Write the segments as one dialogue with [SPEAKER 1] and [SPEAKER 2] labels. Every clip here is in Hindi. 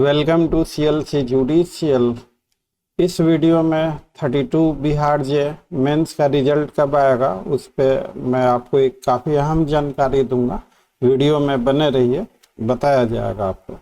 [SPEAKER 1] Welcome to CLC judicial. इस वीडियो में 32 बिहार जे मेंस का रिजल्ट कब आएगा उस पर मैं आपको एक काफ़ी अहम जानकारी दूंगा। वीडियो में बने रहिए, बताया जाएगा आपको।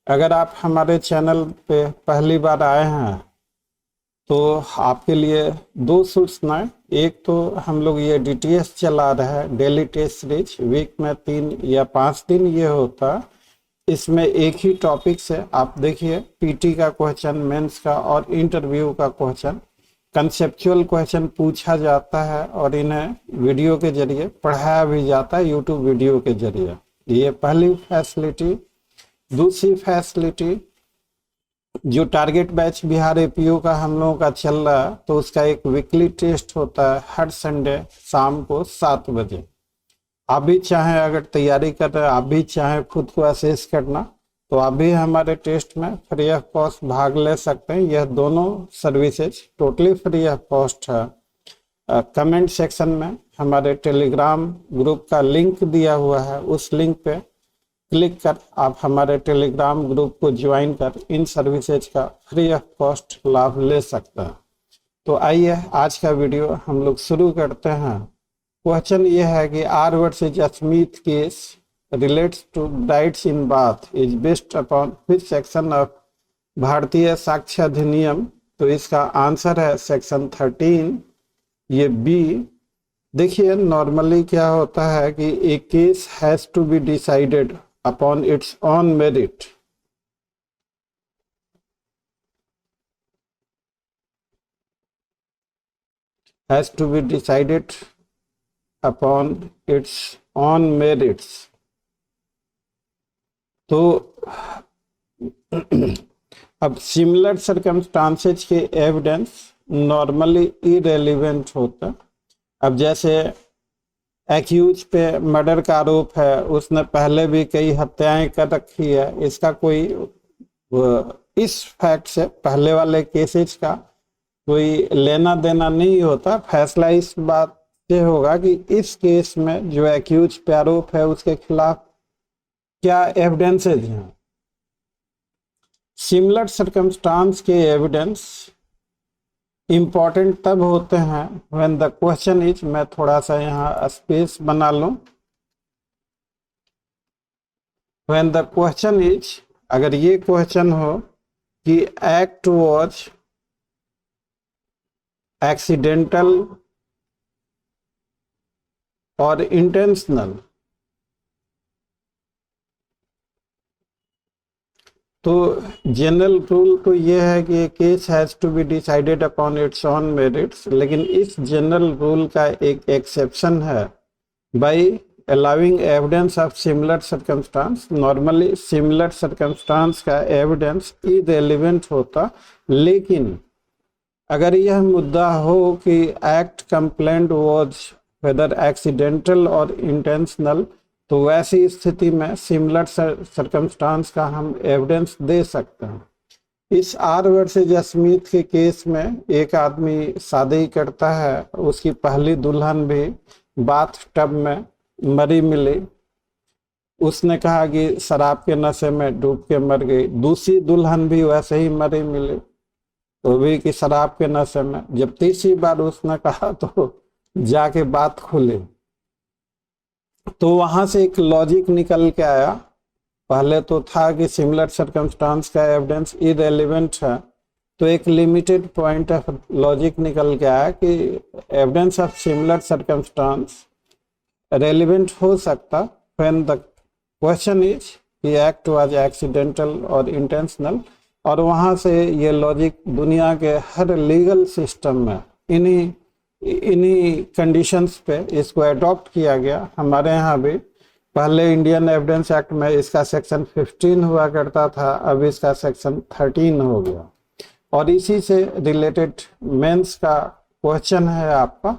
[SPEAKER 1] अगर आप हमारे चैनल पे पहली बार आए हैं तो आपके लिए दो सूचनाएं। एक तो हम लोग ये DTS चला रहे हैं, डेली टेस्ट सीरीज। वीक में 3 या 5 दिन ये होता है। इसमें एक ही टॉपिक से आप देखिए, पीटी का क्वेश्चन, मेंस का और इंटरव्यू का क्वेश्चन, कंसेप्चुअल क्वेश्चन पूछा जाता है और इन्हें वीडियो के जरिए पढ़ाया भी जाता है, यूट्यूब वीडियो के जरिए। ये पहली फैसिलिटी। दूसरी फैसिलिटी, जो टारगेट बैच बिहार APO का हम लोगों का चल रहा है, तो उसका एक वीकली टेस्ट होता है हर संडे शाम को 7 बजे। आप भी चाहें, अगर तैयारी कर रहे हैं, आप भी चाहें खुद को असेस करना, तो आप भी हमारे टेस्ट में फ्री ऑफ कॉस्ट भाग ले सकते हैं। यह दोनों services totally free of cost है। कमेंट सेक्शन में हमारे टेलीग्राम ग्रुप का लिंक दिया हुआ है, उस लिंक पे क्लिक कर आप हमारे टेलीग्राम ग्रुप को ज्वाइन कर इन सर्विसेज का फ्री ऑफ कॉस्ट लाभ ले सकते हैं। तो आइए आज का वीडियो हम लोग शुरू करते हैं। क्वेश्चन ये है कि R versus Smith case relates to rights in bath is based upon which section of Bharatiya Sakshya अधिनियम। तो इसका आंसर है सेक्शन 13, ये बी। देखिए, नॉर्मली क्या होता है कि a case has to be decided upon its on merit. Has to be decided upon its own merits। तो अब सिमिलर सर्कमस्टांसेज के एविडेंस नॉर्मली इरेलीवेंट होता। अब जैसे एक्यूज पे मर्डर का आरोप है, उसने पहले भी कई हत्याएं कर रखी है, इसका कोई इस फैक्ट से पहले वाले केसेस का कोई लेना देना नहीं होता। फैसला इस बात ये होगा कि इस केस में जो एक्यूज पे आरोप है उसके खिलाफ क्या एविडेंसेज हैं। सिमिलर सर्कमस्टांस के एविडेंस इंपॉर्टेंट तब होते हैं व्हेन द क्वेश्चन इज, मैं थोड़ा सा यहाँ स्पेस बना लूं, व्हेन द क्वेश्चन इज, अगर ये क्वेश्चन हो कि एक्ट वाज एक्सीडेंटल और इंटेंशनल, तो जनरल रूल तो ये है कि case has to be decided upon its own merits. लेकिन इस जनरल रूल का एक एक्सेप्शन है, by allowing evidence of similar circumstance. Normally similar circumstance का एविडेंस इररिलेवेंट होता, लेकिन अगर यह मुद्दा हो कि act complaint was whether accidental और इंटेंशनल, तो वैसी स्थिति में सिमिलर सर्कमस्टांस का हम एविडेंस दे सकते हैं। इस R वर्सेज स्मिथ के केस में एक आदमी शादी करता है, उसकी पहली दुल्हन भी बाथ टब में मरी मिली। उसने कहा कि शराब के नशे में डूब के मर गई। दूसरी दुल्हन भी वैसे ही मरी मिली, तो भी कि शराब के नशे में। जब तीसरी बार उसने कहा तो जाके बात खुली, तो वहां से एक लॉजिक निकल के आया। पहले तो था कि सिमिलर सर्कमस्टांस का एविडेंस इररिलेवेंट है, तो एक लिमिटेड पॉइंट ऑफ लॉजिक निकल के आया कि evidence of similar circumstance relevant हो सकता व्हेन द क्वेश्चन इज कि एक्ट वाज एक्सीडेंटल और इंटेंशनल। और वहां से ये लॉजिक दुनिया के हर लीगल सिस्टम में इन्हीं कंडीशंस पे इसको अडॉप्ट किया गया। हमारे यहाँ भी पहले इंडियन एविडेंस एक्ट में इसका सेक्शन 15 हुआ करता था, अब इसका सेक्शन 13 हो गया। और इसी से रिलेटेड मेंस का क्वेश्चन है आपका,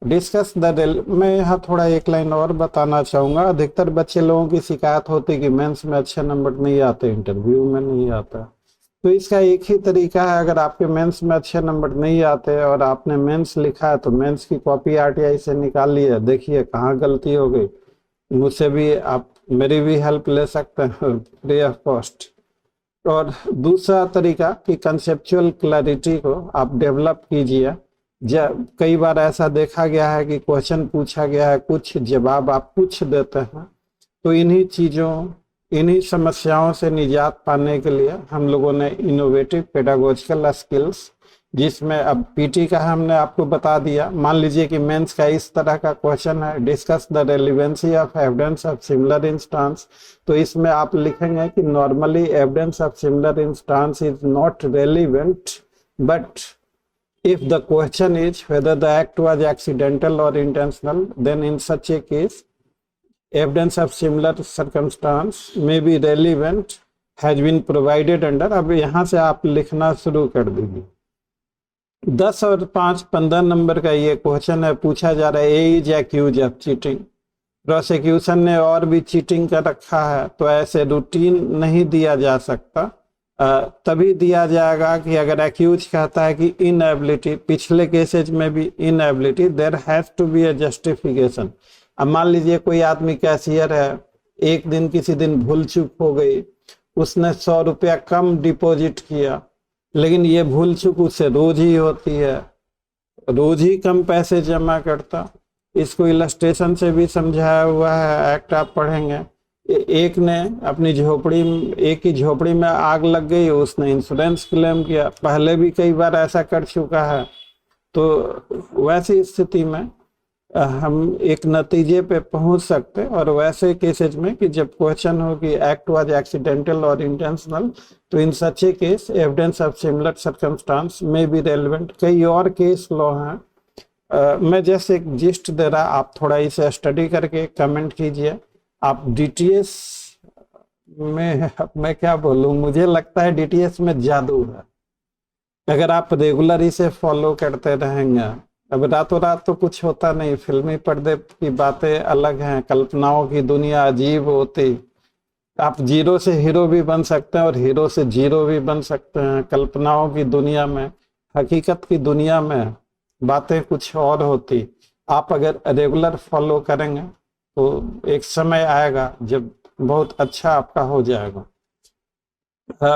[SPEAKER 1] डिस्कस द। मैं यहाँ थोड़ा एक लाइन और बताना चाहूँगा। अधिकतर बच्चे लोगों की शिकायत होती है कि मेंस में अच्छे नंबर नहीं आते, इंटरव्यू में नहीं आता। तो इसका एक ही तरीका है, अगर आपके मेंस में अच्छे नंबर नहीं आते और आपने मेंस लिखा है तो मेंस की कॉपी RTI से निकाल लिए, देखिए कहाँ गलती हो गई। मुझसे भी आप मेरी भी हेल्प ले सकते हैं फ्री ऑफ कॉस्ट। और दूसरा तरीका कि कंसेप्चुअल क्लैरिटी को आप डेवलप कीजिए। जब कई बार ऐसा देखा गया है कि क्वेश्चन पूछा गया है कुछ, जवाब आप कुछ देते हैं, तो इन्हीं चीज़ों, इन्हीं समस्याओं से निजात पाने के लिए हम लोगों ने इनोवेटिव पेडागोजिकल स्किल्स, जिसमें अब पीटी का हमने आपको बता दिया। मान लीजिए कि मेंस का इस तरह का क्वेश्चन है, discuss the relevancy of evidence of similar instance, तो इसमें आप लिखेंगे कि normally evidence of similar instance is not relevant, but if the question is whether the act was accidental or intentional, then in such a case evidence of similar circumstance may be relevant has been provided under। अब यहाँ से आप लिखना शुरू कर दीजिए। 10 और 5 15 नंबर का ये क्वेश्चन है, पूछा जा रहा है A is accuse of cheating, prosecution ने और भी चीटिंग कर रखा है, तो ऐसे रूटीन नहीं दिया जा सकता। तभी दिया जाएगा कि अगर एक्यूज कहता है कि इनएबिलिटी, पिछले केसेज में भी inability, there has to be a justification. अब मान लीजिए कोई आदमी कैशियर है, एक दिन किसी दिन भूल चूक हो गई, उसने 100 रुपया कम डिपॉजिट किया, लेकिन ये भूल चूक उससे रोज ही होती है, रोज ही कम पैसे जमा करता। इसको इलस्ट्रेशन से भी समझाया हुआ है, एक्ट आप पढ़ेंगे। एक ने अपनी झोपड़ी, एक ही झोपड़ी में आग लग गई, उसने इंश्योरेंस क्लेम किया, पहले भी कई बार ऐसा कर चुका है। तो वैसी स्थिति में हम एक नतीजे पे पहुंच सकते, और वैसे केसेज में कि जब क्वेश्चन हो कि एक्ट वाज एक्सीडेंटल और इंटेंशनल, तो in such a case evidence of similar circumstance में बी रेलिवेंट। कई और केस लॉ हैं, मैं जैसे एक जिस्ट दे रहा, आप थोड़ा इसे स्टडी करके कमेंट कीजिए। आप डीटीएस में, मैं क्या बोलूं, मुझे लगता है डीटीएस में जादू है, अगर आप रेगुलर इसे फॉलो करते रहेंगे। अब रातों रात तो कुछ होता नहीं, फिल्मी पर्दे की बातें अलग हैं, कल्पनाओं की दुनिया अजीब होती। आप जीरो से हीरो भी बन सकते हैं और हीरो से जीरो भी बन सकते हैं। कल्पनाओं की दुनिया में, हकीकत की दुनिया में बातें कुछ और होती। आप अगर रेगुलर फॉलो करेंगे तो एक समय आएगा जब बहुत अच्छा आपका हो जाएगा।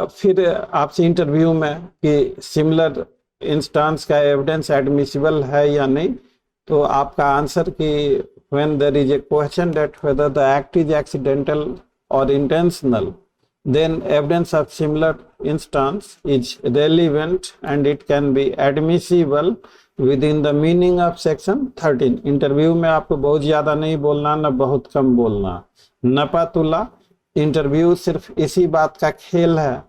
[SPEAKER 1] फिर आपसे इंटरव्यू में कि सिमिलर इंस्टांस का एविडेंस एडमिसिबल है या नहीं, तो आपका आंसर कि when there is a question that whether the act is accidental और intentional, then evidence of similar instance is relevant and it can be admissible within the meaning of section 13। Interview में आपको बहुत ज्यादा नहीं बोलना, न बहुत कम बोलना। नपातुला इंटरव्यू सिर्फ इसी बात का खेल है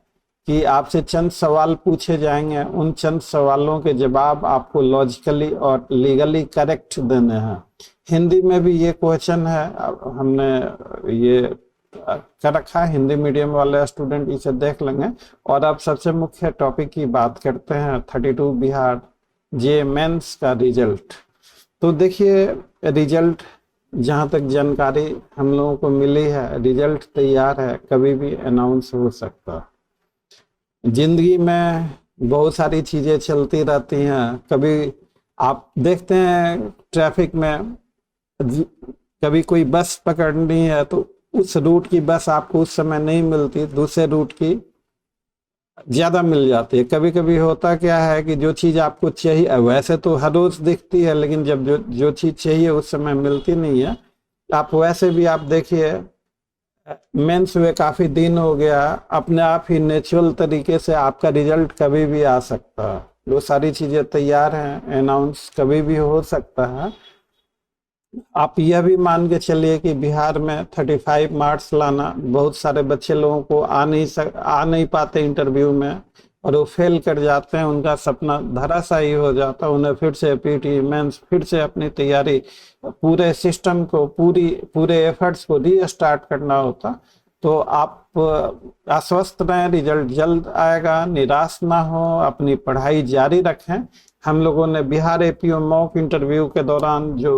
[SPEAKER 1] कि आपसे चंद सवाल पूछे जाएंगे, उन चंद सवालों के जवाब आपको लॉजिकली और लीगली करेक्ट देने हैं। हिंदी में भी ये क्वेश्चन है, हमने ये कर रखा है, हिंदी मीडियम वाले स्टूडेंट इसे देख लेंगे। और अब सबसे मुख्य टॉपिक की बात करते हैं, 32 बिहार जे मेंस का रिजल्ट। तो देखिए, रिजल्ट जहां तक जानकारी हम लोगों को मिली है, रिजल्ट तैयार है, कभी भी अनाउंस हो सकता। जिंदगी में बहुत सारी चीजें चलती रहती हैं। कभी आप देखते हैं ट्रैफिक में, कभी कोई बस पकड़नी है तो उस रूट की बस आपको उस समय नहीं मिलती, दूसरे रूट की ज्यादा मिल जाती है। कभी कभी होता क्या है कि जो चीज आपको चाहिए, वैसे तो हर रोज दिखती है, लेकिन जब जो चीज चाहिए उस समय मिलती नहीं है। आप वैसे भी आप देखिए, मेंस हुए काफी दिन हो गया, अपने आप ही नेचुरल तरीके से आपका रिजल्ट कभी भी आ सकता है। वो सारी चीजें तैयार हैं, अनाउंस कभी भी हो सकता है। आप यह भी मान के चलिए कि बिहार में 35 मार्क्स लाना, बहुत सारे बच्चे लोगों को आ नहीं पाते इंटरव्यू में, और वो फेल कर जाते हैं, उनका सपना धराशायी हो जाता है। उन्हें फिर से पीटी मेंस, फिर से अपनी तैयारी, पूरे सिस्टम को, पूरे एफर्ट्स को रीस्टार्ट करना होता। तो आप आश्वस्त रहें, रिजल्ट जल्द आएगा, निराश ना हो, अपनी पढ़ाई जारी रखें। हम लोगों ने बिहार एपीओ मॉक इंटरव्यू के दौरान जो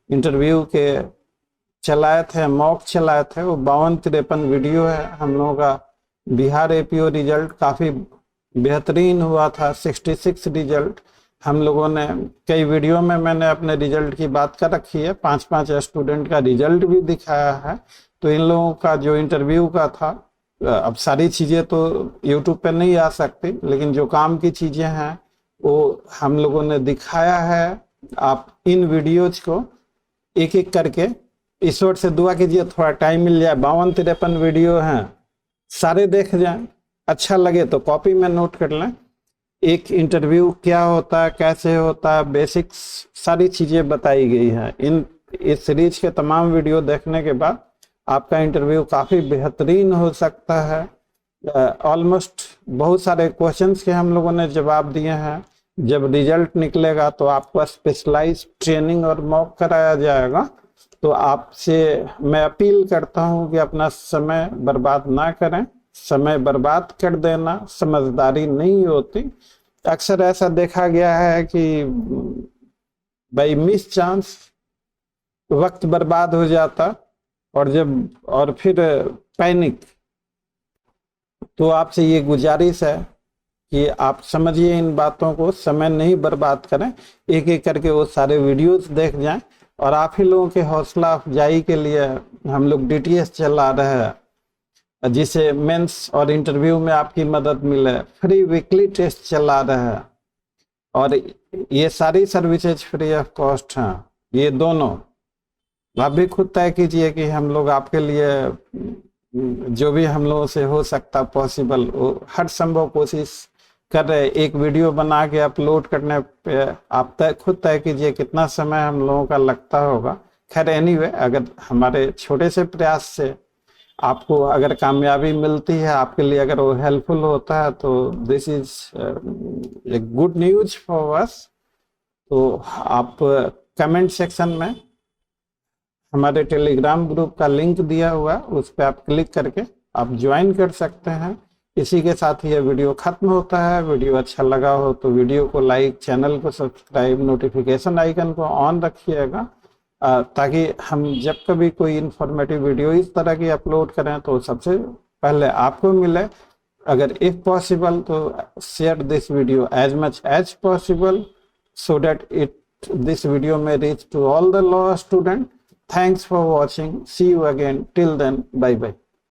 [SPEAKER 1] इंटरव्यू के मॉक चलाए थे, वो 52-53 वीडियो है हम लोगों का। बिहार एपीओ रिजल्ट काफी बेहतरीन हुआ था, 66 रिजल्ट हम लोगों ने, कई वीडियो में मैंने अपने रिजल्ट की बात कर रखी है, 5-5 स्टूडेंट का रिजल्ट भी दिखाया है। तो इन लोगों का जो इंटरव्यू का था अब सारी चीज़ें तो यूट्यूब पे नहीं आ सकती, लेकिन जो काम की चीज़ें हैं वो हम लोगों ने दिखाया है। आप इन वीडियोज को एक एक करके ईश्वर से दुआ कीजिए थोड़ा टाइम मिल जाए, 52-53 वीडियो हैं, सारे देख जाएं। अच्छा लगे तो कॉपी में नोट कर लें। एक इंटरव्यू क्या होता है, कैसे होता है, बेसिक्स सारी चीज़ें बताई गई हैं। इस सीरीज के तमाम वीडियो देखने के बाद आपका इंटरव्यू काफ़ी बेहतरीन हो सकता है। ऑलमोस्ट बहुत सारे क्वेश्चंस के हम लोगों ने जवाब दिए हैं। जब रिजल्ट निकलेगा तो आपको स्पेशलाइज ट्रेनिंग और मॉक कराया जाएगा। तो आपसे मैं अपील करता हूं कि अपना समय बर्बाद ना करें। समय बर्बाद कर देना समझदारी नहीं होती। अक्सर ऐसा देखा गया है कि बाई मिस चांस वक्त बर्बाद हो जाता और फिर पैनिक। तो आपसे ये गुजारिश है कि आप समझिए इन बातों को, समय नहीं बर्बाद करें, एक एक करके वो सारे वीडियोस देख जाएं। और आप ही लोगों के हौसला अफजाई के लिए हम लोग DTS चला रहे हैं, जिसे मेंस और इंटरव्यू में आपकी मदद मिले। फ्री वीकली टेस्ट चला रहे हैं और ये सारी सर्विसेज फ्री ऑफ कॉस्ट हैं। ये दोनों आप भी खुद तय कीजिए कि हम लोग आपके लिए जो भी हम लोगों से हो सकता पॉसिबल वो हर संभव कोशिश कर रहे। एक वीडियो बना के अपलोड करने पे आप खुद तय कीजिए कितना समय हम लोगों का लगता होगा। खैर एनीवे, अगर हमारे छोटे से प्रयास से आपको अगर कामयाबी मिलती है, आपके लिए अगर वो हेल्पफुल होता है, तो this is a good news for us. तो आप कमेंट सेक्शन में हमारे टेलीग्राम ग्रुप का लिंक दिया हुआ, उस पर आप क्लिक करके आप ज्वाइन कर सकते हैं। इसी के साथ ये वीडियो खत्म होता है। वीडियो अच्छा लगा हो तो वीडियो को लाइक, चैनल को सब्सक्राइब, नोटिफिकेशन आइकन को ऑन रखिएगा, ताकि हम जब कभी कोई इन्फॉर्मेटिव वीडियो इस तरह की अपलोड करें तो सबसे पहले आपको मिले। अगर इफ पॉसिबल तो share this video as much as possible so that this video may reach to all the law students. Thanks for watching. See you again. Till then, bye bye.